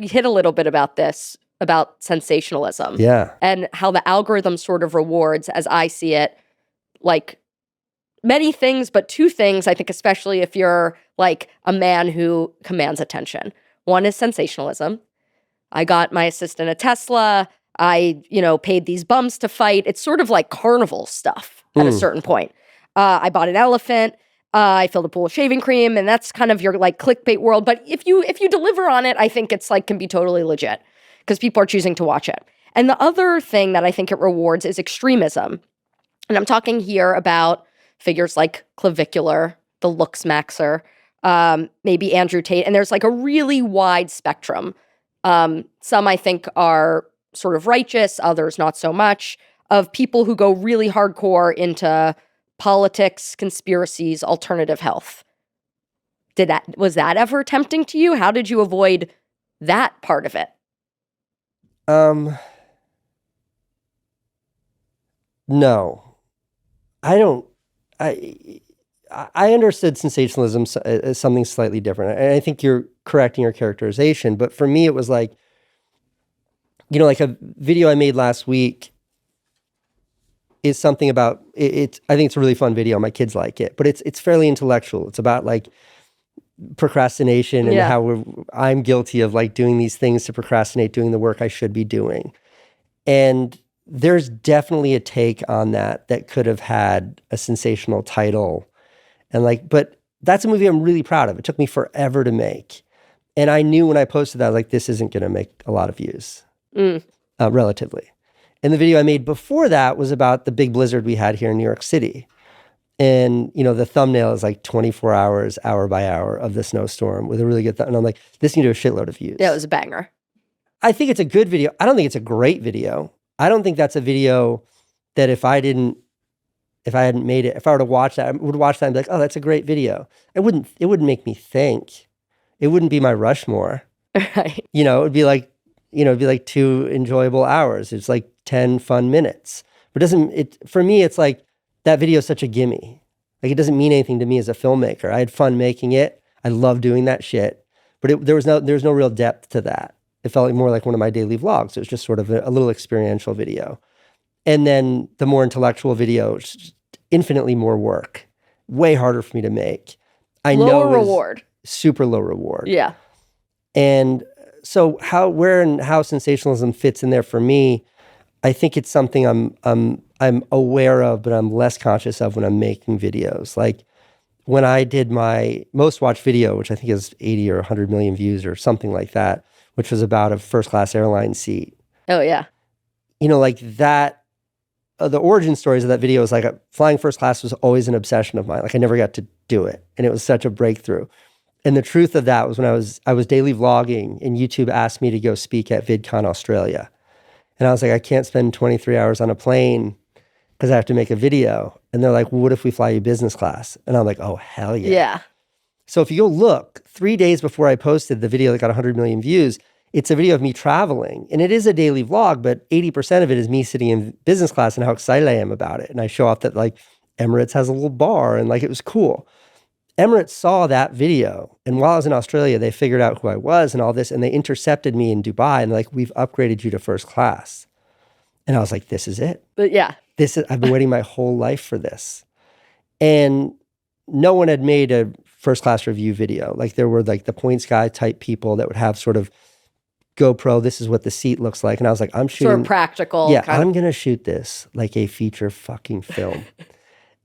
we hit a little bit about this, about sensationalism. Yeah. And how the algorithm sort of rewards, as I see it, like many things, but two things, I think, especially if you're like a man who commands attention. One is sensationalism. I got my assistant a Tesla. I, paid these bums to fight. It's sort of like carnival stuff at a certain point. I bought an elephant. I filled a pool of shaving cream, and that's kind of your like clickbait world. But if you deliver on it, I think it's like can be totally legit because people are choosing to watch it. And the other thing that I think it rewards is extremism. And I'm talking here about figures like Clavicular, the Looks Maxer, maybe Andrew Tate. And there's like a really wide spectrum. Some I think are sort of righteous, others not so much, of people who go really hardcore into politics, conspiracies, alternative health. Was that ever tempting to you? How did you avoid that part of it? No. I don't. I understood sensationalism as something slightly different. And I think you're correct in your characterization. But for me, it was like, like a video I made last week is something about it. I think it's a really fun video. My kids like it, but it's fairly intellectual. It's about like procrastination and how I'm guilty of like doing these things to procrastinate doing the work I should be doing. And there's definitely a take on that could have had a sensational title. And like, but that's a movie I'm really proud of. It took me forever to make. And I knew when I posted that, like, this isn't going to make a lot of views, relatively. And the video I made before that was about the big blizzard we had here in New York City. And, the thumbnail is like 24 hours, hour by hour of the snowstorm with a really good and I'm like, this needed a shitload of views. Yeah, it was a banger. I think it's a good video. I don't think it's a great video. I don't think that's a video that if I hadn't made it, if I were to watch that, I would watch that and be like, oh, that's a great video. It wouldn't make me think. It wouldn't be my Rushmore. Right. It would be like, it'd be like 2 enjoyable hours. It's like 10 fun minutes. But for me, it's like that video is such a gimme. Like it doesn't mean anything to me as a filmmaker. I had fun making it. I love doing that shit. But there was no real depth to that. It felt like more like one of my daily vlogs. It was just sort of a little experiential video. And then the more intellectual video, infinitely more work, way harder for me to make. Lower reward. Super low reward. Yeah. And so how sensationalism fits in there for me, I think it's something I'm aware of, but I'm less conscious of when I'm making videos. Like when I did my most watched video, which I think is 80 or 100 million views or something like that, which was about a first-class airline seat. Oh, yeah. Like that, the origin stories of that video is like flying first class was always an obsession of mine. Like I never got to do it. And it was such a breakthrough. And the truth of that was when I was daily vlogging and YouTube asked me to go speak at VidCon Australia. And I was like, I can't spend 23 hours on a plane because I have to make a video. And they're like, well, what if we fly you business class? And I'm like, oh, hell yeah. Yeah. So if you go look, 3 days before I posted the video that got 100 million views, it's a video of me traveling. And it is a daily vlog, but 80% of it is me sitting in business class and how excited I am about it. And I show off that like Emirates has a little bar and like it was cool. Emirates saw that video. And while I was in Australia, they figured out who I was and all this. And they intercepted me in Dubai and like, we've upgraded you to first class. And I was like, this is it. But yeah. I've been waiting my whole life for this. And no one had made a first class review video. Like there were like the Points Guy type people that would have sort of GoPro, this is what the seat looks like. And I was like, I'm shooting. Sort of practical. Yeah, I'm going to shoot this like a feature fucking film.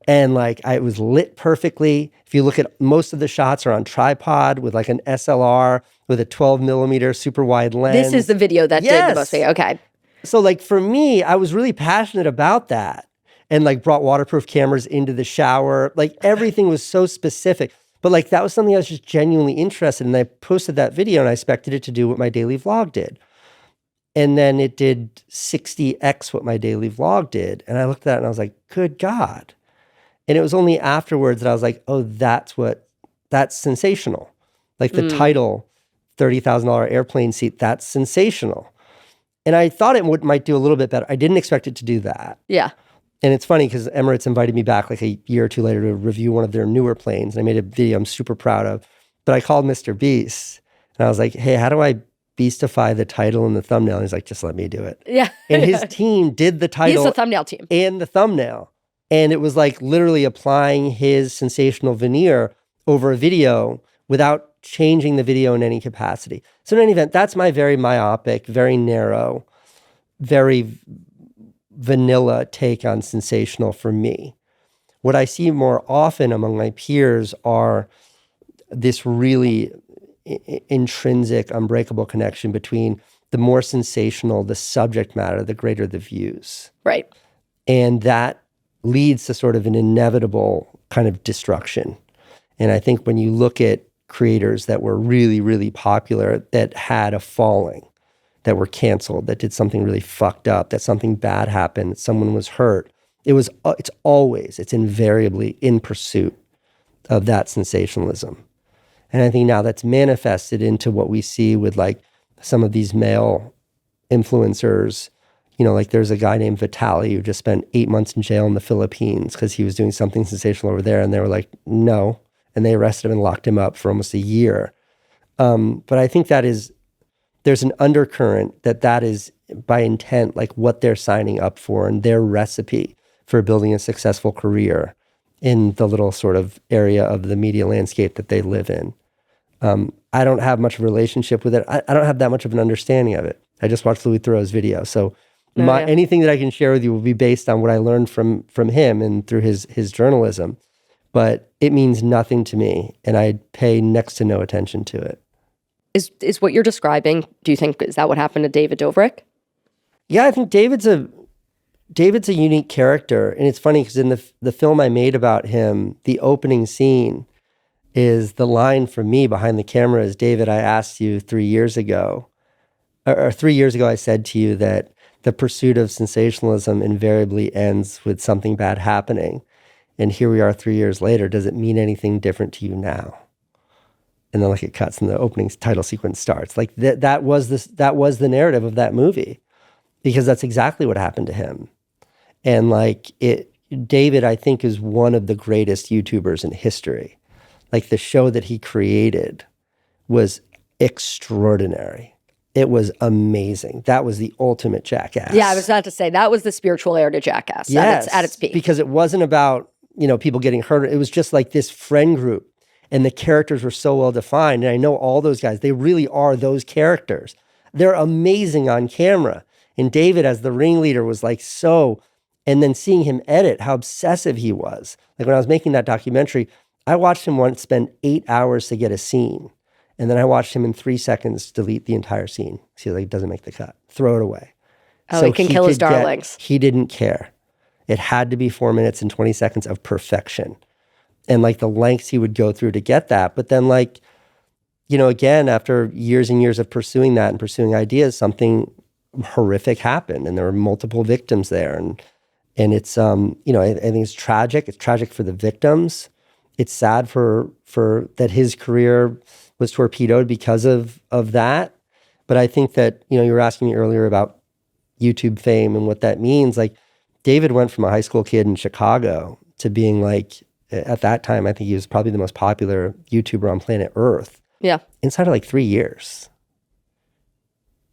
And like, it was lit perfectly. If you look at most of the shots are on tripod with like an SLR with a 12 millimeter super wide lens. This is the video that did the most video. Okay. So like for me, I was really passionate about that and like brought waterproof cameras into the shower. Like everything was so specific. But like that was something I was just genuinely interested in. And I posted that video and I expected it to do what my daily vlog did. And then it did 60x what my daily vlog did. And I looked at that and I was like, good God. And it was only afterwards that I was like, oh, that's sensational. Like the title, $30,000 airplane seat, that's sensational. And I thought it might do a little bit better. I didn't expect it to do that. Yeah. And it's funny because Emirates invited me back like a year or two later to review one of their newer planes. And I made a video I'm super proud of. But I called Mr. Beast and I was like, hey, how do I beastify the title and the thumbnail. And he's like, just let me do it. Yeah. And his team did the title. He's the thumbnail team. And the thumbnail. And it was like literally applying his sensational veneer over a video without changing the video in any capacity. So in any event, that's my very myopic, very narrow, very vanilla take on sensational for me. What I see more often among my peers are this really intrinsic, unbreakable connection between the more sensational the subject matter, the greater the views. Right. And that leads to sort of an inevitable kind of destruction. And I think when you look at creators that were really, really popular, that had a falling, that were canceled, that did something really fucked up, that something bad happened, that someone was hurt, it's invariably in pursuit of that sensationalism. And I think now that's manifested into what we see with like some of these male influencers. You know, like there's a guy named Vitaly who just spent 8 months in jail in the Philippines because he was doing something sensational over there. And they were like, no. And they arrested him and locked him up for almost a year. But I think there's an undercurrent that is by intent, like what they're signing up for and their recipe for building a successful career in the little sort of area of the media landscape that they live in. I don't have much of a relationship with it. I don't have that much of an understanding of it. I just watched Louis Theroux's video. So anything that I can share with you will be based on what I learned from him and through his journalism. But it means nothing to me, and I pay next to no attention to it. Is what you're describing, do you think, is that what happened to David Dobrik? Yeah, I think David's a unique character. And it's funny because in the film I made about him, the opening scene is the line from me behind the camera is, David, I asked you 3 years ago, or 3 years ago I said to you that the pursuit of sensationalism invariably ends with something bad happening. And here we are 3 years later. Does it mean anything different to you now? And then like it cuts and the opening title sequence starts. Like that was the narrative of that movie, because that's exactly what happened to him. And like David, I think, is one of the greatest YouTubers in history. Like the show that he created was extraordinary. It was amazing. That was the ultimate Jackass. Yeah, I was about to say that was the spiritual heir to Jackass. Yes, at its peak. Because it wasn't about, people getting hurt. It was just like this friend group, and the characters were so well defined. And I know all those guys, they really are those characters. They're amazing on camera. And David as the ringleader was like so, and then seeing him edit, how obsessive he was. Like when I was making that documentary, I watched him once spend 8 hours to get a scene. And then I watched him in 3 seconds delete the entire scene. See, like, it doesn't make the cut. Throw it away. Oh, so he can kill his darlings. He didn't care. It had to be 4 minutes and 20 seconds of perfection. And like the lengths he would go through to get that. But then like, again, after years and years of pursuing that and pursuing ideas, something horrific happened. And there were multiple victims there. And it's, I think it's tragic. It's tragic for the victims. It's sad for that his career was torpedoed because of that. But I think that, you were asking me earlier about YouTube fame and what that means. Like David went from a high school kid in Chicago to being like, at that time, I think he was probably the most popular YouTuber on planet Earth. Yeah. Inside of like 3 years.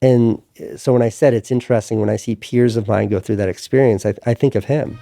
And so when I said it's interesting, when I see peers of mine go through that experience, I think of him.